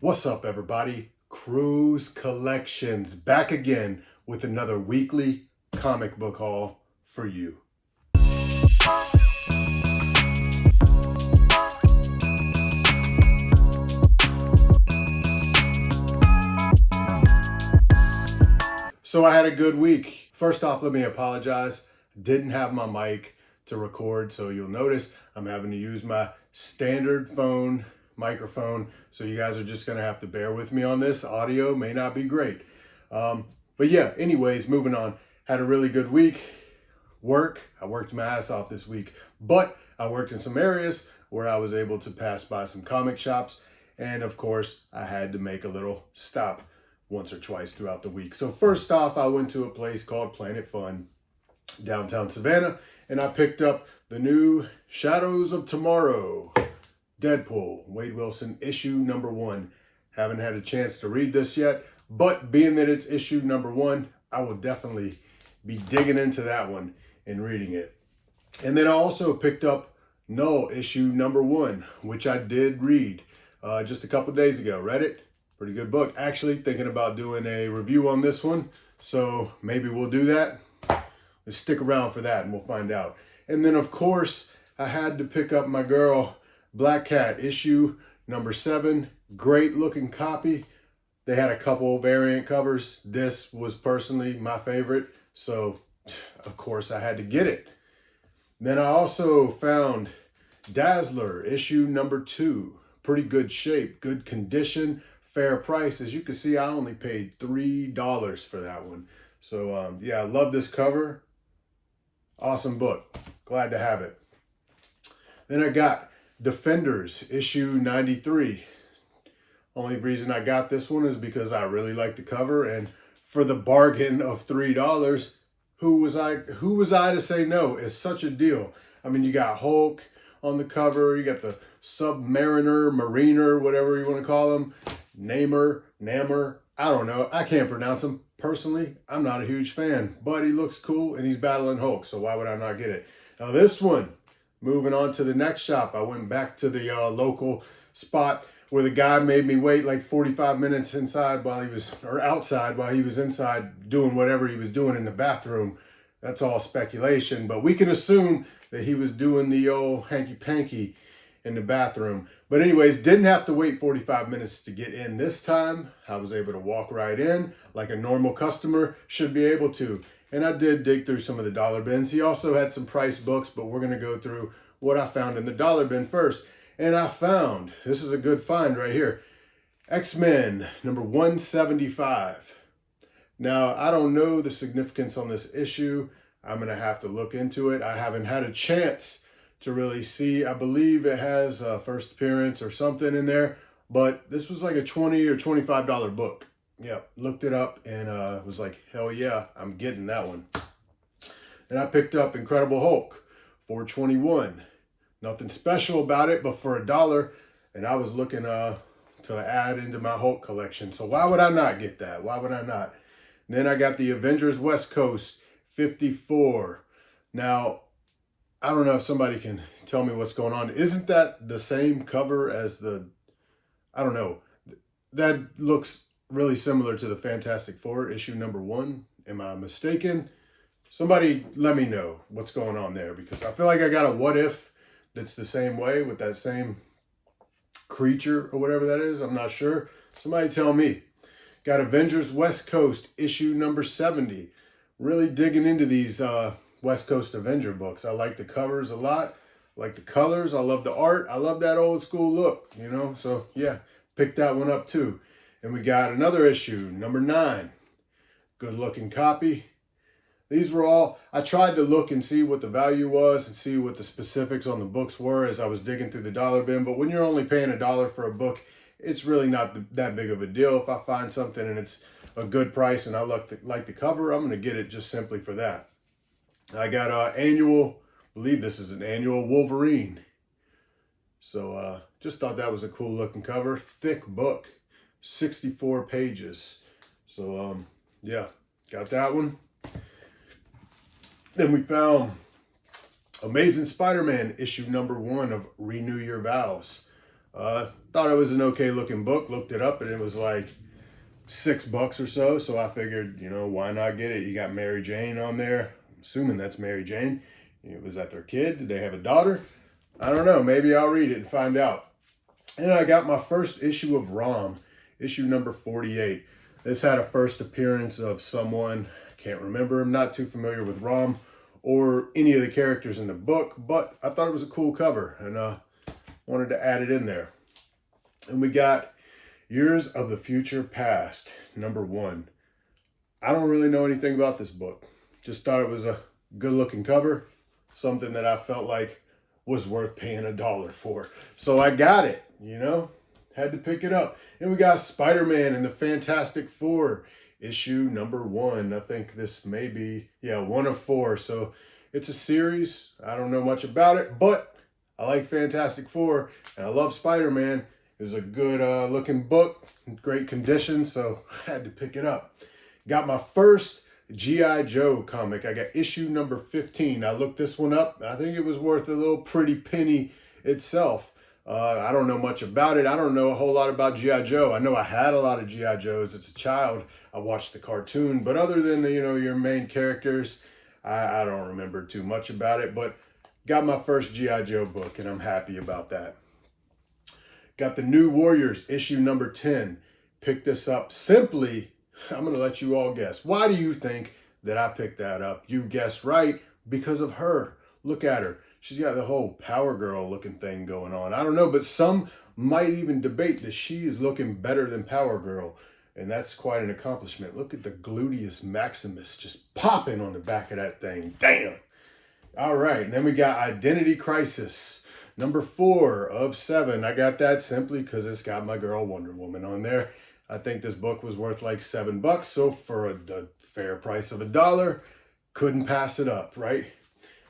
What's up, everybody? Cruise Collections back again with another weekly comic book haul for you. So I had a good week. First off, let me apologize. Didn't have my mic to record, so you'll notice I'm having to use my standard phone microphone. So you guys are just gonna have to bear with me on this. Audio may not be great. But yeah, anyways, moving on. Had a really good week. I worked my ass off this week, but I worked in some areas where I was able to pass by some comic shops. And of course, I had to make a little stop once or twice throughout the week. So first off, I went to a place called Planet Fun, downtown Savannah, and I picked up the new Shadows of Tomorrow, Deadpool, Wade Wilson, issue number 1. Haven't had a chance to read this yet, but being that it's issue number 1, I will definitely be digging into that one and reading it. And then I also picked up Null, issue number 1, which I did read just a couple days ago. Read it. Pretty good book. Actually, thinking about doing a review on this one, so maybe we'll do that. Let's stick around for that and we'll find out. And then, of course, I had to pick up my girl Black Cat, issue number 7. Great looking copy. They had a couple variant covers. This was personally my favorite, so of course I had to get it. Then I also found Dazzler, issue number 2. Pretty good shape, good condition, fair price. As you can see, I only paid $3 for that one. So yeah, I love this cover. Awesome book. Glad to have it. Then I got Defenders, issue 93. Only reason I got this one is because I really like the cover, and for the bargain of $3, who was I to say no? It's such a deal. I mean, you got Hulk on the cover, you got the Submariner, Mariner, whatever you want to call him, Namor, I don't know. I can't pronounce him. Personally, I'm not a huge fan, but he looks cool and he's battling Hulk, so why would I not get it? Now this one, moving on to the next shop, I went back to the local spot where the guy made me wait like 45 minutes outside while he was inside doing whatever he was doing in the bathroom. That's all speculation, but we can assume that he was doing the old hanky-panky in the bathroom. But anyways, didn't have to wait 45 minutes to get in this time. I was able to walk right in like a normal customer should be able to. And I did dig through some of the dollar bins. He also had some price books, but we're going to go through what I found in the dollar bin first. And I found, this is a good find right here, X-Men number 175. Now, I don't know the significance on this issue. I'm going to have to look into it. I haven't had a chance to really see. I believe it has a first appearance or something in there, but this was like a $20 or $25 book. Yeah, looked it up and was like, hell yeah, I'm getting that one. And I picked up Incredible Hulk, $4.21. Nothing special about it, but for $1, and I was looking to add into my Hulk collection. So why would I not get that? Why would I not? And then I got the Avengers West Coast, 54. Now, I don't know if somebody can tell me what's going on. Isn't that the same cover as I don't know. That looks really similar to the Fantastic Four, issue number 1. Am I mistaken? Somebody let me know what's going on there, because I feel like I got a what if that's the same way with that same creature or whatever that is. I'm not sure. Somebody tell me. Got Avengers West Coast, issue number 70. Really digging into these West Coast Avenger books. I like the covers a lot. I like the colors. I love the art. I love that old school look, you know? So yeah, picked that one up too. And we got another issue, number 9. Good looking copy. These were all, I tried to look and see what the value was and see what the specifics on the books were as I was digging through the dollar bin. But when you're only paying $1 for a book, it's really not that big of a deal. If I find something and it's a good price and I like the cover, I'm going to get it just simply for that. I got annual, I believe this is an annual Wolverine. So just thought that was a cool looking cover. Thick book, 64 pages. So yeah, got that one. Then we found Amazing Spider-Man issue number 1 of Renew Your Vows. Thought it was an okay looking book. Looked it up and it was like $6 or so. So I figured, you know, why not get it? You got Mary Jane on there. I'm assuming that's Mary Jane. Was that their kid? Did they have a daughter? I don't know. Maybe I'll read it and find out. And I got my first issue of ROM, issue number 48. This had a first appearance of someone, I can't remember. I'm not too familiar with ROM or any of the characters in the book, but I thought it was a cool cover and wanted to add it in there. And we got Years of the Future Past, number 1. I don't really know anything about this book. Just thought it was a good looking cover, something that I felt like was worth paying $1 for. So I got it, you know, had to pick it up. And we got Spider-Man and the Fantastic Four, issue number 1. I think this may be, 1 of 4. So it's a series. I don't know much about it, but I like Fantastic Four and I love Spider-Man. It was a good looking book, great condition, so I had to pick it up. Got my first G.I. Joe comic. I got issue number 15. I looked this one up. I think it was worth a little pretty penny itself. I don't know much about it. I don't know a whole lot about G.I. Joe. I know I had a lot of G.I. Joes as a child. I watched the cartoon, but other than the, your main characters, I don't remember too much about it, but got my first G.I. Joe book and I'm happy about that. Got the New Warriors, issue number 10. Picked this up simply, I'm going to let you all guess. Why do you think that I picked that up? You guessed right, because of her. Look at her. She's got the whole Power Girl looking thing going on. I don't know, but some might even debate that she is looking better than Power Girl. And that's quite an accomplishment. Look at the gluteus maximus just popping on the back of that thing. Damn. All right, and then we got Identity Crisis. Number 4 of 7. I got that simply because it's got my girl Wonder Woman on there. I think this book was worth like $7. So for the fair price of $1, couldn't pass it up, right?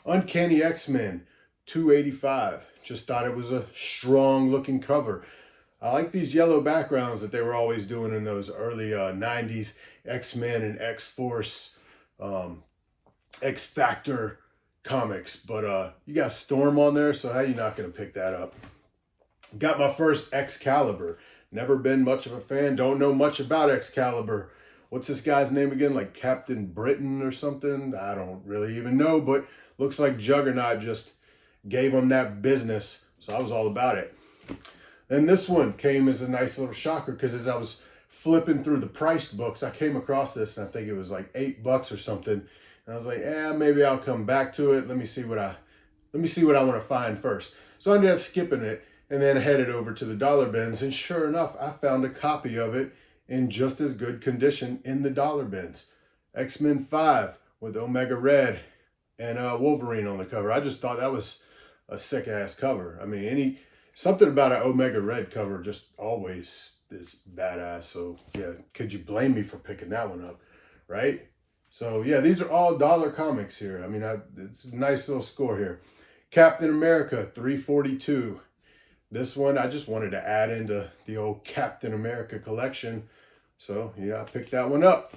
Uncanny X-Men, $2.85. Just thought it was a strong looking cover. I like these yellow backgrounds that they were always doing in those early 90s X-Men and X-Force, X-Factor comics, but you got Storm on there, so how you not gonna pick that up? Got my first Excalibur. Never been much of a fan, don't know much about Excalibur. What's this guy's name again? Like Captain Britain or something? I don't really even know, but looks like Juggernaut just gave him that business, so I was all about it. And this one came as a nice little shocker because as I was flipping through the priced books, I came across this and I think it was like $8 or something. And I was like, maybe I'll come back to it. Let me see what I want to find first. So I ended up skipping it and then headed over to the dollar bins. And sure enough, I found a copy of it in just as good condition in the dollar bins. X-Men 5 with Omega Red and Wolverine on the cover. I just thought that was a sick ass cover. I mean, something about an Omega Red cover just always is badass. So yeah, could you blame me for picking that one up, right? So yeah, these are all dollar comics here. I mean, it's a nice little score here. Captain America, $3.42. This one, I just wanted to add into the old Captain America collection. So yeah, I picked that one up.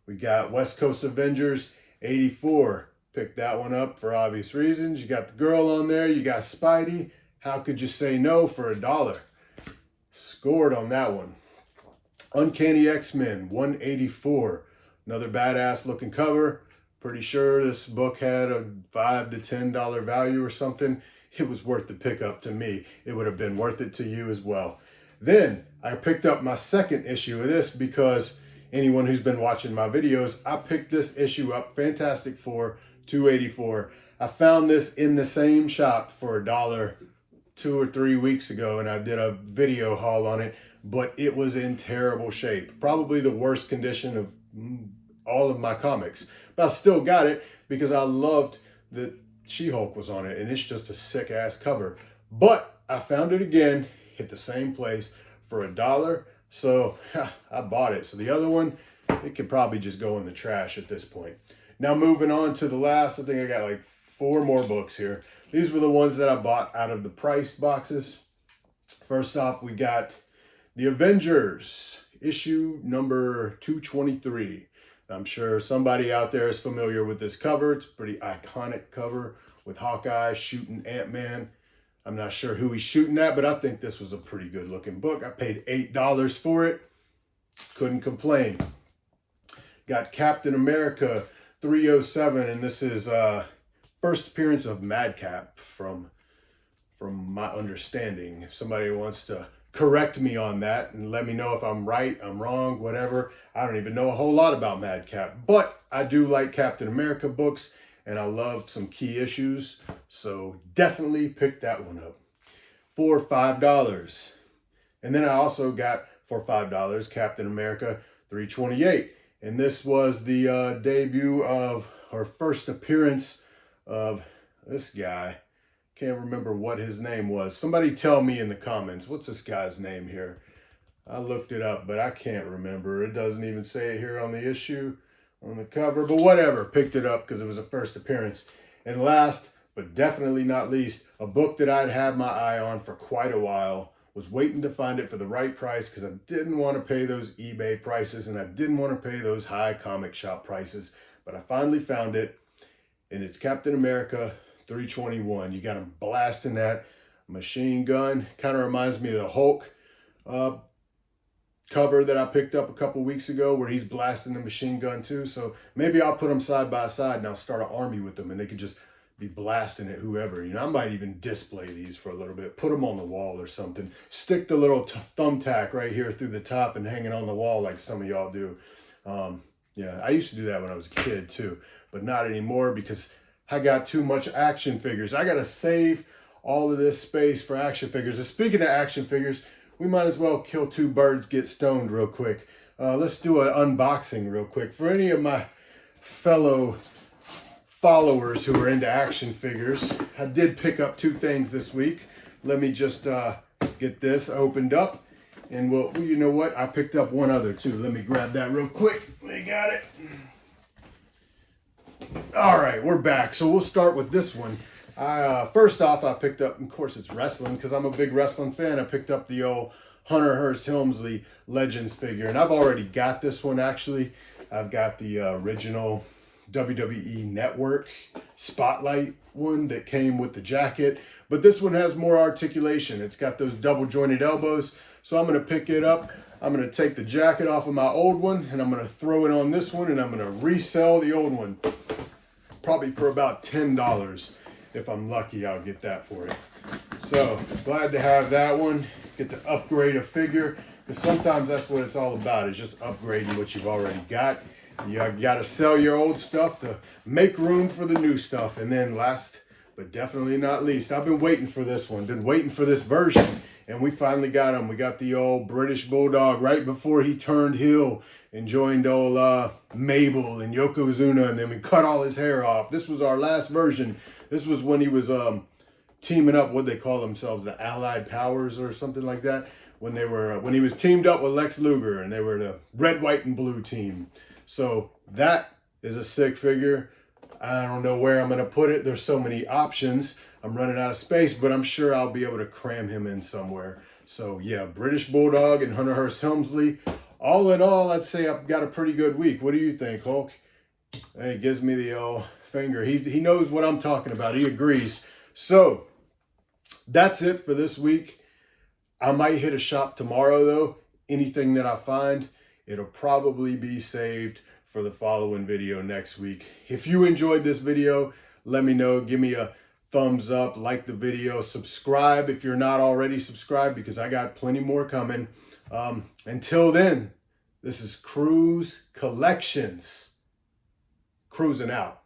We got West Coast Avengers, $84. Picked that one up for obvious reasons. You got the girl on there. You got Spidey. How could you say no for $1? Scored on that one. Uncanny X-Men, $184. Another badass looking cover. Pretty sure this book had a $5 to $10 value or something. It was worth the pickup to me. It would have been worth it to you as well. Then I picked up my second issue of this because anyone who's been watching my videos, I picked this issue up, Fantastic Four, $2.84. I found this in the same shop for $1 2 or 3 weeks ago, and I did a video haul on it, but it was in terrible shape. Probably the worst condition of all of my comics. But I still got it because I loved that She-Hulk was on it, and it's just a sick ass cover. But I found it again at the same place for $1, so I bought it. So the other one, it could probably just go in the trash at this point. Now moving on to the last, I think I got like 4 more books here. These were the ones that I bought out of the priced boxes. First off, we got The Avengers, issue number 223. I'm sure somebody out there is familiar with this cover. It's a pretty iconic cover with Hawkeye shooting Ant-Man. I'm not sure who he's shooting at, but I think this was a pretty good looking book. I paid $8 for it. Couldn't complain. Got Captain America 307, and this is first appearance of Madcap from my understanding. If somebody wants to correct me on that and let me know if I'm right, I'm wrong, whatever. I don't even know a whole lot about Madcap, but I do like Captain America books, and I love some key issues, so definitely pick that one up for $5. And then I also got for $5 Captain America 328, and this was the debut of, or first appearance of this guy. Can't remember what his name was. Somebody tell me in the comments, what's this guy's name here? I looked it up, but I can't remember. It doesn't even say it here on the issue, on the cover, but whatever. Picked it up because it was a first appearance. And last, but definitely not least, a book that I'd had my eye on for quite a while. Was waiting to find it for the right price because I didn't want to pay those eBay prices and I didn't want to pay those high comic shop prices. But I finally found it, and it's Captain America 321. You got him blasting that machine gun. Kind of reminds me of the Hulk cover that I picked up a couple weeks ago where he's blasting the machine gun too. So maybe I'll put them side by side and I'll start an army with them and they could just be blasting at whoever. You know, I might even display these for a little bit, put them on the wall or something. Stick the little thumbtack right here through the top and hang it on the wall like some of y'all do. Yeah, I used to do that when I was a kid too, but not anymore because I got too much action figures. I got to save all of this space for action figures. And speaking of action figures, we might as well kill two birds, get stoned real quick. Let's do an unboxing real quick. For any of my fellow followers who are into action figures, I did pick up two things this week. Let me just get this opened up. And well, you know what? I picked up one other too. Let me grab that real quick. We got it. All right, we're back. So we'll start with this one. First off, I picked up, of course, it's wrestling because I'm a big wrestling fan. I picked up the old Hunter Hearst Helmsley Legends figure, and I've already got this one actually. I've got the original WWE Network Spotlight one that came with the jacket, but this one has more articulation. It's got those double jointed elbows, so I'm going to pick it up. I'm going to take the jacket off of my old one and I'm going to throw it on this one, and I'm going to resell the old one probably for about $10. If I'm lucky, I'll get that for it. So glad to have that one. Get to upgrade a figure, because sometimes that's what it's all about, is just upgrading what you've already got. You got to sell your old stuff to make room for the new stuff. And then last but definitely not least, I've been waiting for this one, been waiting for this version, and we finally got him. We got the old British Bulldog right before he turned heel and joined old Mabel and Yokozuna, and then we cut all his hair off. This was our last version. This was when he was teaming up, what they call themselves, the Allied Powers or something like that. When he was teamed up with Lex Luger, and they were the red, white, and blue team. So that is a sick figure. I don't know where I'm going to put it. There's so many options. I'm running out of space, but I'm sure I'll be able to cram him in somewhere. So yeah, British Bulldog and Hunter Hearst Helmsley. All in all, I'd say I've got a pretty good week. What do you think, Hulk? He gives me the old finger. He knows what I'm talking about. He agrees. So that's it for this week. I might hit a shop tomorrow though. Anything that I find, it'll probably be saved for the following video next week. If you enjoyed this video, let me know. Give me a thumbs up, like the video, subscribe if you're not already subscribed, because I got plenty more coming. Until then, this is Cruz Collections. Cruising out.